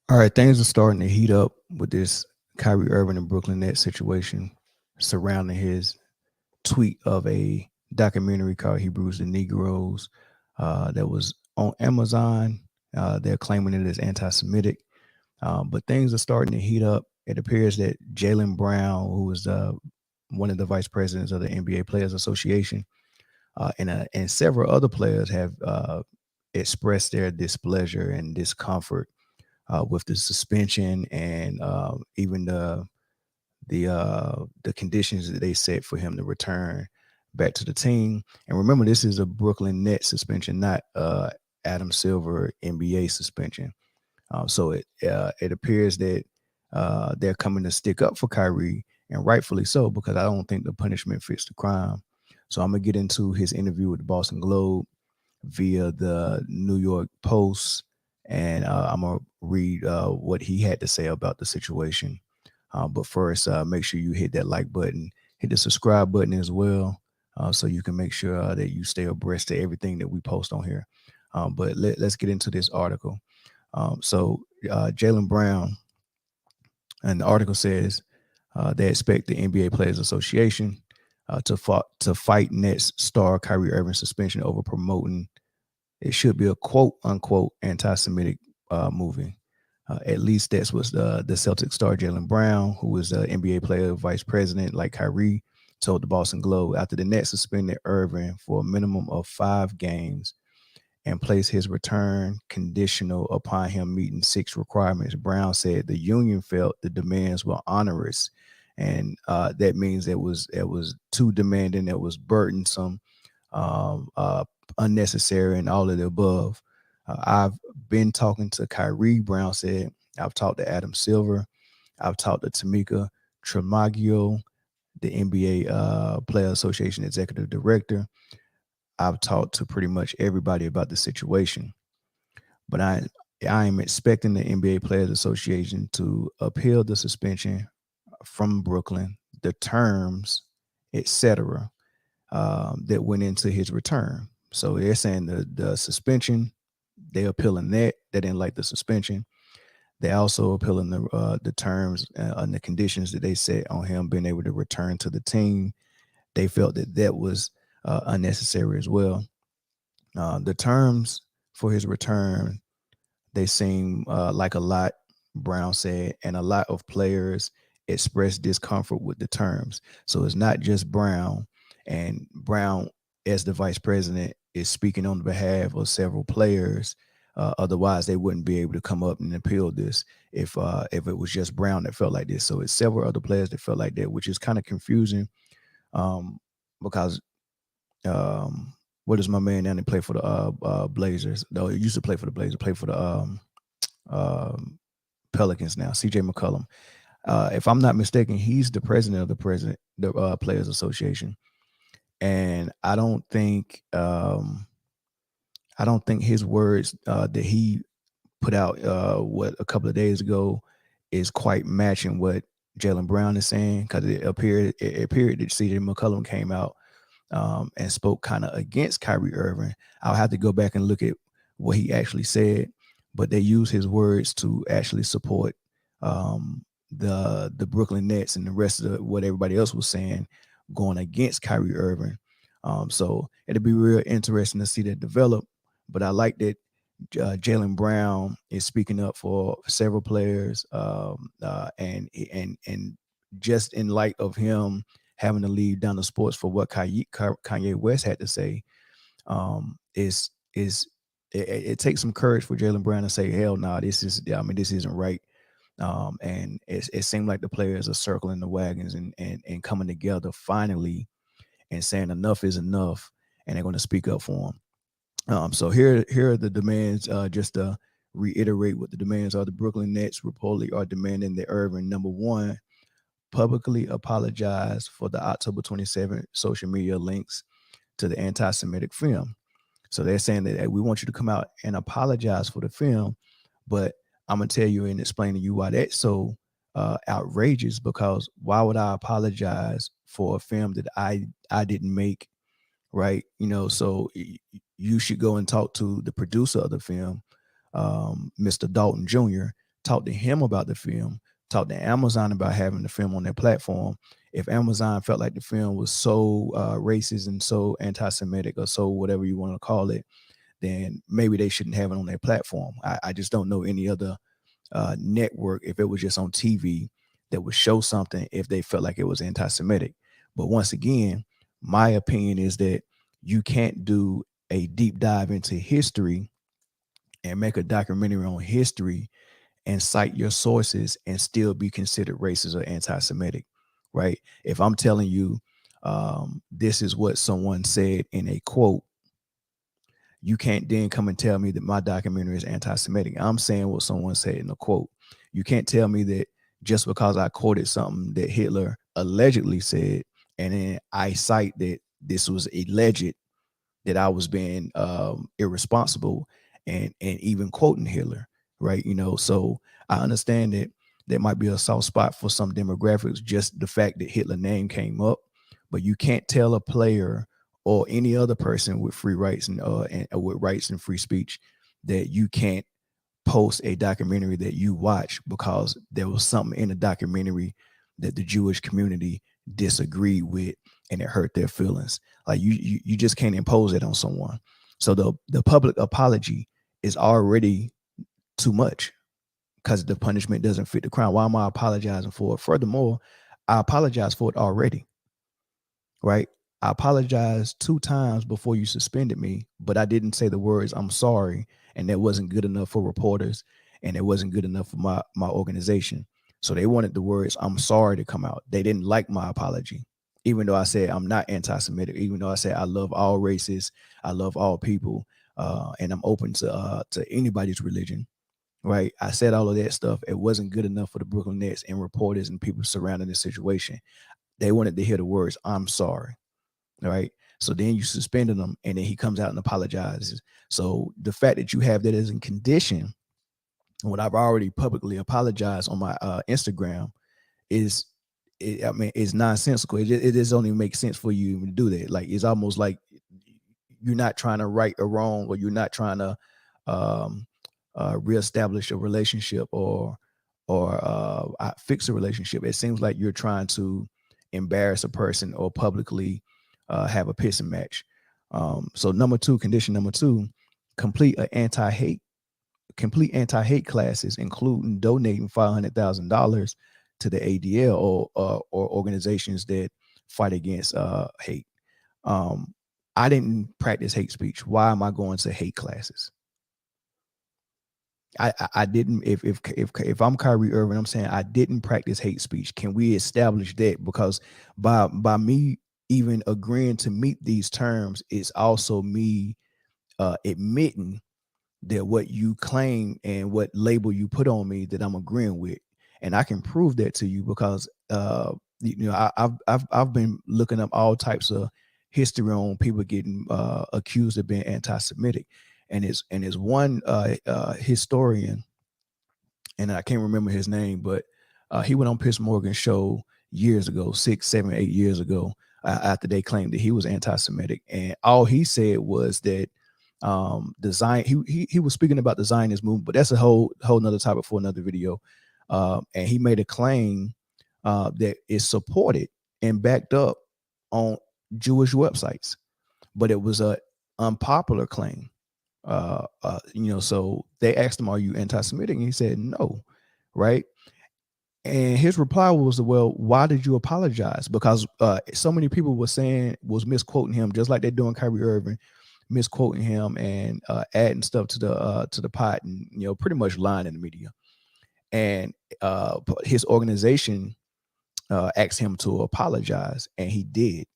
All right, things are starting to heat up with this Kyrie Irving and Brooklyn Nets situation surrounding his tweet of a documentary called Hebrews the Negroes that was on Amazon. They're claiming it as anti-Semitic, but things are starting to heat up. It appears that Jaylen Brown, who is one of the vice presidents of the NBA Players Association, and several other players have expressed their displeasure and discomfort with the suspension and even the conditions that they set for him to return back to the team. And remember, this is a Brooklyn Nets suspension, not Adam Silver NBA suspension. So it appears that they're coming to stick up for Kyrie, and rightfully so, because I don't think the punishment fits the crime. So I'm gonna get into his interview with the Boston Globe via the New York Post, and I'm gonna read what he had to say about the situation. But first, make sure you hit that like button, hit the subscribe button as well, so you can make sure that you stay abreast to everything that we post on here. But let's get into this article. Jaylen Brown, and the article says they expect the NBA Players Association to fight Nets star Kyrie Irving suspension over promoting it should be a quote unquote anti-Semitic movie. At least that's what the Celtic star Jaylen Brown, who was an NBA player, vice president like Kyrie, told the Boston Globe after the Nets suspended Irving for a minimum of 5 games and placed his return conditional upon him meeting 6 requirements. Brown said the union felt the demands were onerous, and that means it was too demanding, it was burdensome, um, uh, unnecessary, and all of the above. I've been talking to Kyrie, Brown said. I've talked to Adam Silver. I've talked to Tamika Tremaglio, the NBA Player Association executive director. I've talked to pretty much everybody about the situation, but I am expecting the NBA Players Association to appeal the suspension from Brooklyn, the terms, etc., that went into his return. So they're saying the suspension, they appealing that. They didn't like the suspension. They also appealing the terms and the conditions that they set on him being able to return to the team. They felt that that was unnecessary as well. The terms for his return, they seem like a lot, Brown said, and a lot of players expressed discomfort with the terms. So it's not just Brown, and Brown, as the vice president, is speaking on behalf of several players. Otherwise, they wouldn't be able to come up and appeal this if it was just Brown that felt like this. So it's several other players that felt like that, which is kind of confusing, um, because what does my man down there play for the Blazers? No, he used to play for the Blazers, play for the um, Pelicans now. CJ McCollum. If I'm not mistaken, he's the president of the Players Association, and I don't think his words that he put out what a couple of days ago is quite matching what Jaylen Brown is saying, because it appeared that CJ McCollum came out and spoke kind of against Kyrie Irving. I'll have to go back and look at what he actually said, but they use his words to actually support the Brooklyn Nets and the rest of what everybody else was saying, going against Kyrie Irving. So it'll be real interesting to see that develop. But I like that Jaylen Brown is speaking up for several players, and just in light of him having to leave down the sports for what Kanye West had to say, is it takes some courage for Jaylen Brown to say, "Hell, no, this isn't right." And it seemed like the players are circling the wagons and coming together finally and saying enough is enough, and they're going to speak up for him. So here are the demands. Just to reiterate what the demands are: the Brooklyn Nets reportedly are demanding that Irving, number one, publicly apologize for the October 27th social media links to the anti-Semitic film. So they're saying that, hey, we want you to come out and apologize for the film, but I'm gonna tell you and explain to you why that's so outrageous. Because why would I apologize for a film that I didn't make, right? So you should go and talk to the producer of the film, Mr. Dalton Jr., talk to him about the film, talk to Amazon about having the film on their platform. If Amazon felt like the film was so racist and so anti-Semitic or so whatever you want to call it, then maybe they shouldn't have it on their platform. I just don't know any other network, if it was just on TV, that would show something if they felt like it was anti-Semitic. But once again, my opinion is that you can't do a deep dive into history and make a documentary on history and cite your sources and still be considered racist or anti-Semitic, right? If I'm telling you this is what someone said in a quote, you can't then come and tell me that my documentary is anti-Semitic. I'm saying what someone said in a quote. You can't tell me that just because I quoted something that Hitler allegedly said, and then I cite that this was alleged, that I was being irresponsible and even quoting Hitler, right? So I understand that there might be a soft spot for some demographics, just the fact that Hitler name came up, but you can't tell a player or any other person with free rights and with rights and free speech that you can't post a documentary that you watch because there was something in the documentary that the Jewish community disagreed with and it hurt their feelings. Like you just can't impose it on someone. So the public apology is already too much because the punishment doesn't fit the crime. Why am I apologizing for it? Furthermore, I apologize for it already, right? I apologized 2 times before you suspended me, but I didn't say the words "I'm sorry," and that wasn't good enough for reporters, and it wasn't good enough for my organization. So they wanted the words "I'm sorry" to come out. They didn't like my apology, even though I said I'm not anti-Semitic, even though I said I love all races, I love all people, and I'm open to anybody's religion. Right? I said all of that stuff. It wasn't good enough for the Brooklyn Nets and reporters and people surrounding the situation. They wanted to hear the words "I'm sorry." All right. So then you suspended him and then he comes out and apologizes. So the fact that you have that as a condition, what I've already publicly apologized on my Instagram is, it's nonsensical. It just don't even make sense for you to do that. Like, it's almost like you're not trying to right a wrong, or you're not trying to um, reestablish a relationship or fix a relationship. It seems like you're trying to embarrass a person or publicly have a pissing match. So condition number 2, complete an anti-hate classes, including donating $500,000 to the ADL or organizations that fight against hate. I didn't practice hate speech. Why am I going to hate classes? I didn't. If I'm Kyrie Irving, I'm saying I didn't practice hate speech. Can we establish that? Because by me even agreeing to meet these terms is also me admitting that what you claim and what label you put on me that I'm agreeing with, and I can prove that to you because I've been looking up all types of history on people getting accused of being anti-Semitic, and it's one historian, and I can't remember his name, but he went on Piers Morgan's show years ago, 6, 7, 8 years ago, after they claimed that he was anti-Semitic, and all he said was that design. He was speaking about the Zionist movement, but that's a whole nother topic for another video. And he made a claim that is supported and backed up on Jewish websites, but it was a unpopular claim. So they asked him, "Are you anti-Semitic?" And he said, "No." Right. And his reply was, "Well, why did you apologize?" Because so many people was misquoting him, just like they're doing Kyrie Irving, misquoting him and adding stuff to the pot, and pretty much lying in the media. And his organization asked him to apologize, and he did.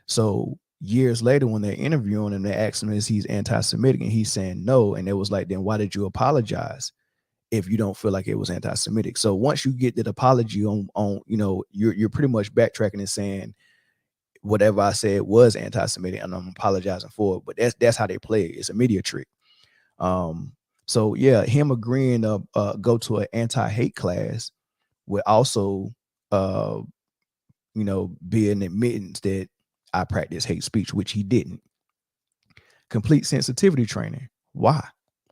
So years later, when they're interviewing him, they asked him, "Is he's anti-Semitic?" And he's saying no. And it was like, then why did you apologize if you don't feel like it was anti-Semitic? So once you get that apology on you're pretty much backtracking and saying whatever I said was anti-Semitic and I'm apologizing for it. But that's how they play it. It's a media trick. So yeah, him agreeing to go to an anti-hate class would also be an admittance that I practice hate speech, which he didn't. Complete sensitivity training. Why?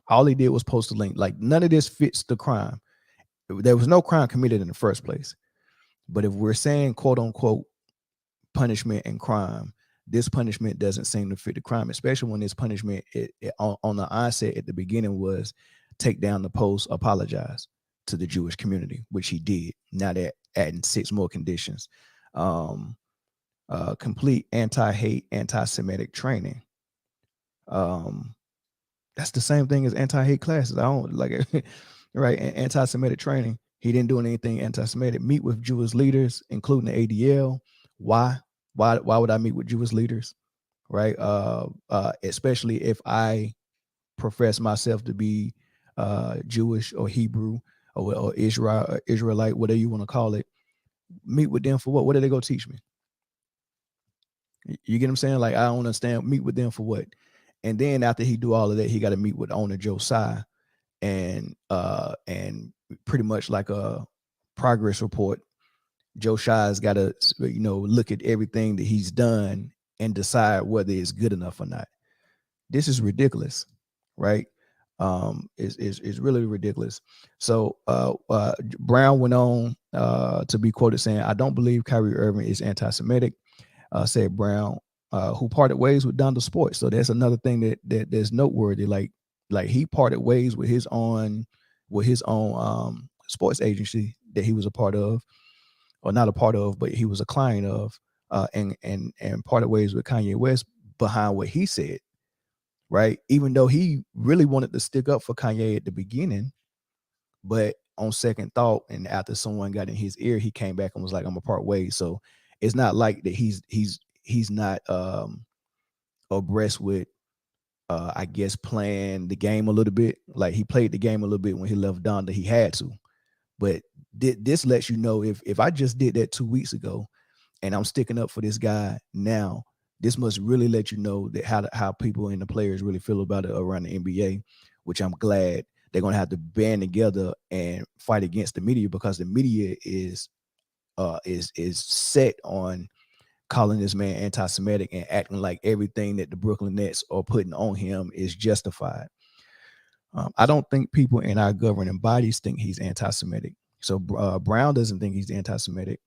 All he did was post a link. Like, none of this fits the crime. There was no crime committed in the first place. But if we're saying quote unquote punishment and crime, this punishment doesn't seem to fit the crime, especially when this punishment on the onset at the beginning was take down the post, apologize to the Jewish community, which he did. Now they're adding 6 more conditions. Complete anti-hate, anti-Semitic training. That's the same thing as anti-hate classes. I don't like it, right? Anti-Semitic training. He didn't do anything anti-Semitic. Meet with Jewish leaders, including the ADL. Why? Why would I meet with Jewish leaders? Right? Especially if I profess myself to be Jewish or Hebrew or Israelite, whatever you want to call it. Meet with them for what? What are they going to teach me? You get what I'm saying? Like, I don't understand. Meet with them for what? And then after he do all of that, he got to meet with owner Josiah and pretty much like a progress report. Josiah's got to, look at everything that he's done and decide whether it's good enough or not. This is ridiculous, right? Is really ridiculous. So Brown went on to be quoted saying, "I don't believe Kyrie Irving is anti-Semitic," said Brown, who parted ways with Donda Sports. So that's another thing that that's noteworthy. Like he parted ways with his own sports agency that he was a part of, or not a part of, but he was a client of, and parted ways with Kanye West behind what he said. Right, even though he really wanted to stick up for Kanye at the beginning, but on second thought, and after someone got in his ear, he came back and was like, "I'm gonna part ways." So it's not like that he's not abreast with I guess playing the game a little bit. Like, he played the game a little bit when he left Donda. He had to, but this lets you know, if I just did that 2 weeks ago and I'm sticking up for this guy now, this must really let you know that how people and the players really feel about it around the NBA, which I'm glad. They're going to have to band together and fight against the media, because the media is set on calling this man anti-Semitic and acting like everything that the Brooklyn Nets are putting on him is justified. I don't think people in our governing bodies think he's anti-Semitic. So Brown doesn't think he's anti-Semitic.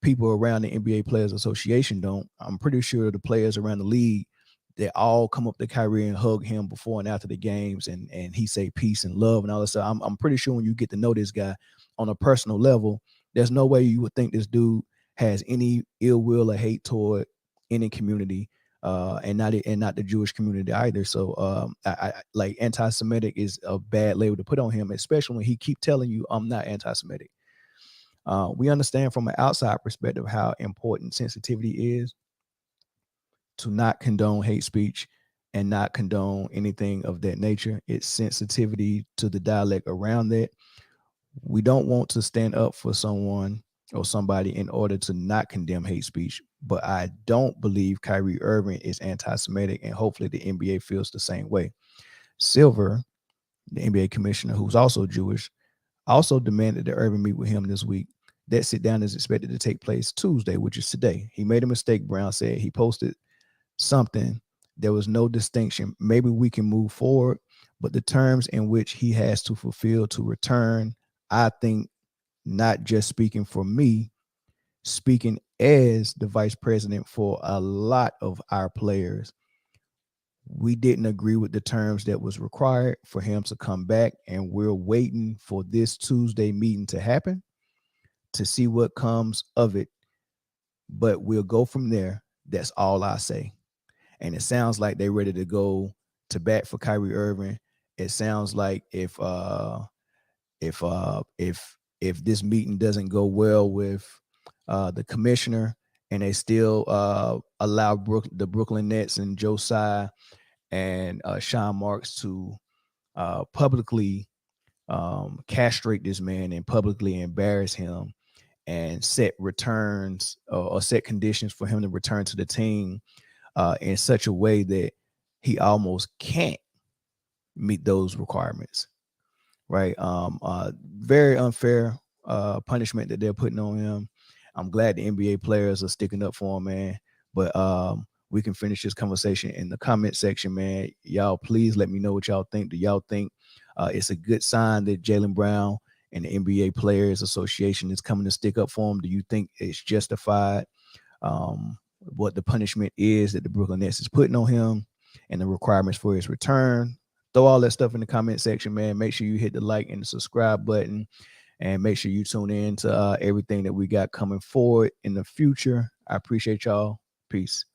People around the NBA Players Association don't. I'm pretty sure the players around the league, they all come up to Kyrie and hug him before and after the games, and he say peace and love and all that stuff. I'm pretty sure when you get to know this guy on a personal level, there's no way you would think this dude has any ill will or hate toward any community, and not the Jewish community either. So I like, anti-Semitic is a bad label to put on him, especially when he keep telling you, "I'm not anti-Semitic." We understand from an outside perspective how important sensitivity is to not condone hate speech and not condone anything of that nature. It's sensitivity to the dialect around that. We don't want to stand up for someone or somebody in order to not condemn hate speech. But I don't believe Kyrie Irving is anti-Semitic, and hopefully the NBA feels the same way. Silver, the NBA commissioner, who's also Jewish, also demanded that Irving meet with him this week. That sit down is expected to take place Tuesday, which is today. He made a mistake, Brown said. He posted something. There was no distinction. Maybe we can move forward, but the terms in which he has to fulfill to return, I think, not just speaking for me, speaking as the vice president for a lot of our players, we didn't agree with the terms that was required for him to come back, and we're waiting for this Tuesday meeting to happen to see what comes of it. But we'll go from there. That's all I say. And it sounds like they're ready to go to bat for Kyrie Irving. It sounds like if this meeting doesn't go well with the commissioner, and they still allow the Brooklyn Nets and Josiah and Sean Marks to publicly castrate this man and publicly embarrass him and set returns or set conditions for him to return to the team in such a way that he almost can't meet those requirements, right? Very unfair punishment that they're putting on him. I'm glad the NBA players are sticking up for him, man. But we can finish this conversation in the comment section, man. Y'all, please let me know what y'all think. Do y'all think it's a good sign that Jaylen Brown and the NBA Players Association is coming to stick up for him? Do you think it's justified? What the punishment is that the Brooklyn Nets is putting on him and the requirements for his return? Throw all that stuff in the comment section, man. Make sure you hit the like and the subscribe button, and make sure you tune in to everything that we got coming forward in the future. I appreciate y'all. Peace.